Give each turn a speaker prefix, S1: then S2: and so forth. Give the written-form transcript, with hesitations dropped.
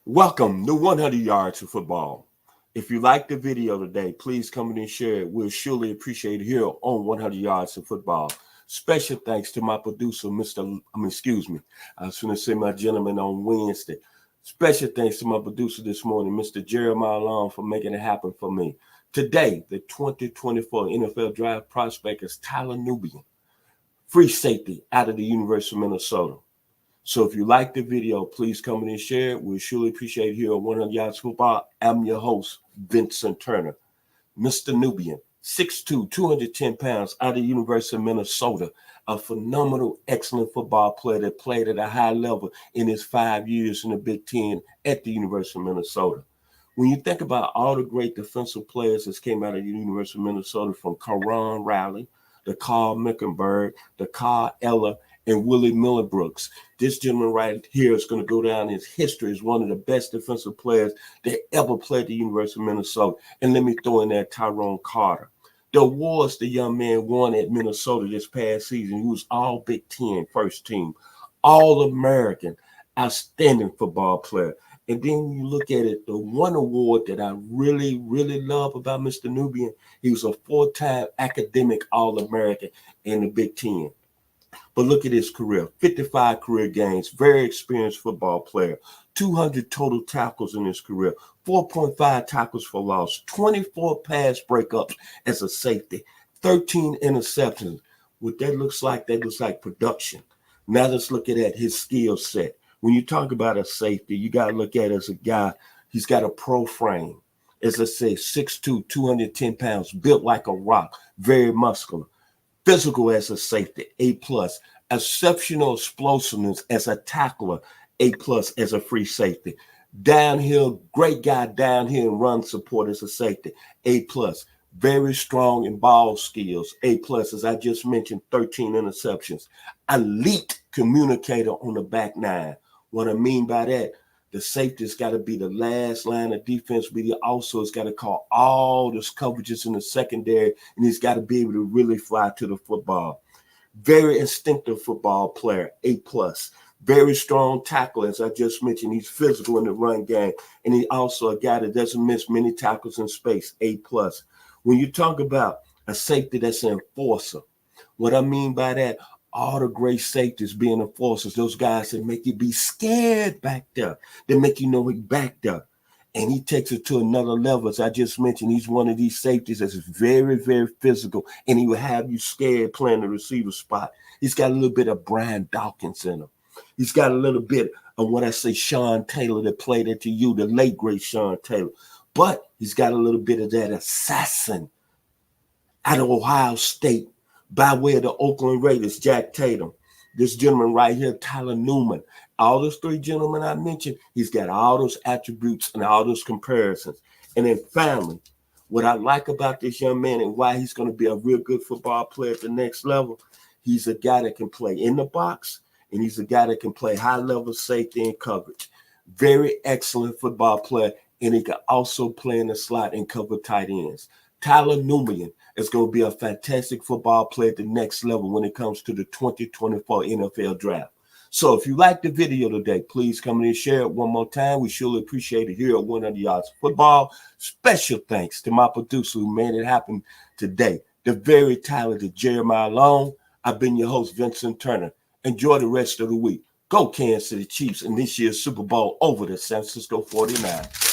S1: Welcome to 100 Yards of Football. If you like the video today, please come in and share it. We'll surely appreciate it here on 100 Yards of Football. Special thanks to my producer, I was going to say my gentleman on Wednesday. Special thanks to my producer this morning, Mr. Jeremiah Long, for making it happen for me. Today, the 2024 NFL Draft prospect is Tyler Nubin, free safety out of the University of Minnesota. So if you like the video, please come in and share it. We'll surely appreciate it here on 100 Yards Football. I'm your host, Vincent Turner. Mr. Nubin, 6'2", 210 pounds, out of the University of Minnesota. A phenomenal, excellent football player that played at a high level in his 5 years in the Big Ten at the University of Minnesota. When you think about all the great defensive players that came out of the University of Minnesota, from Karan Riley, the Carl Meckenberg, the Carl Eller, and Willie Miller Brooks. This gentleman right here is going to go down in history as one of the best defensive players that ever played at the University of Minnesota. And let me throw in there Tyrone Carter. The awards the young man won at Minnesota this past season, he was all Big Ten first team, All-American, outstanding football player. And then you look at it, the one award that I really, really love about Mr. Nubin, he was a 4-time academic All-American in the Big Ten. But look at his career, 55 career games, very experienced football player, 200 total tackles in his career, 4.5 tackles for loss, 24 pass breakups as a safety, 13 interceptions. What that looks like production. Now let's look at his skill set. When you talk about a safety, you got to look at it as a guy, he's got a pro frame. As I say, 6'2", 210 pounds, built like a rock, very muscular. Physical as a safety, A+. Exceptional explosiveness as a tackler, A+ as a free safety. Downhill, great guy downhill and run support as a safety, A+. Very strong in ball skills, A+. As I just mentioned, 13 interceptions. Elite communicator on the back nine. What I mean by that, the safety's got to be the last line of defense, but he also has got to call all those coverages in the secondary, and he's got to be able to really fly to the football. Very instinctive football player, A+. Very strong tackler, as I just mentioned. He's physical in the run game, and he's also a guy that doesn't miss many tackles in space, A+. When you talk about a safety that's an enforcer, what I mean by that, all the great safeties being enforcers, those guys that make you be scared back there, that make you know he backed up. And he takes it to another level. As I just mentioned, he's one of these safeties that's very, very physical, and he will have you scared playing the receiver spot. He's got a little bit of Brian Dawkins in him. He's got a little bit of what I say Sean Taylor that played at TU, the late, great Sean Taylor. But he's got a little bit of that assassin out of Ohio State, by way of the Oakland Raiders, Jack Tatum. This gentleman right here, Tyler Nubin. All those three gentlemen I mentioned, he's got all those attributes and all those comparisons. And then finally, what I like about this young man and why he's going to be a real good football player at the next level, he's a guy that can play in the box, and he's a guy that can play high-level safety and coverage. Very excellent football player, and he can also play in the slot and cover tight ends. Tyler Nubin is going to be a fantastic football player at the next level when it comes to the 2024 NFL Draft. So if you like the video today, please come in and share it one more time. We surely appreciate it here at 100 Yards Football. Special thanks to my producer who made it happen today, the very talented Jeremiah Long. I've been your host, Vincent Turner. Enjoy the rest of the week. Go Kansas City Chiefs in this year's Super Bowl over the San Francisco 49ers.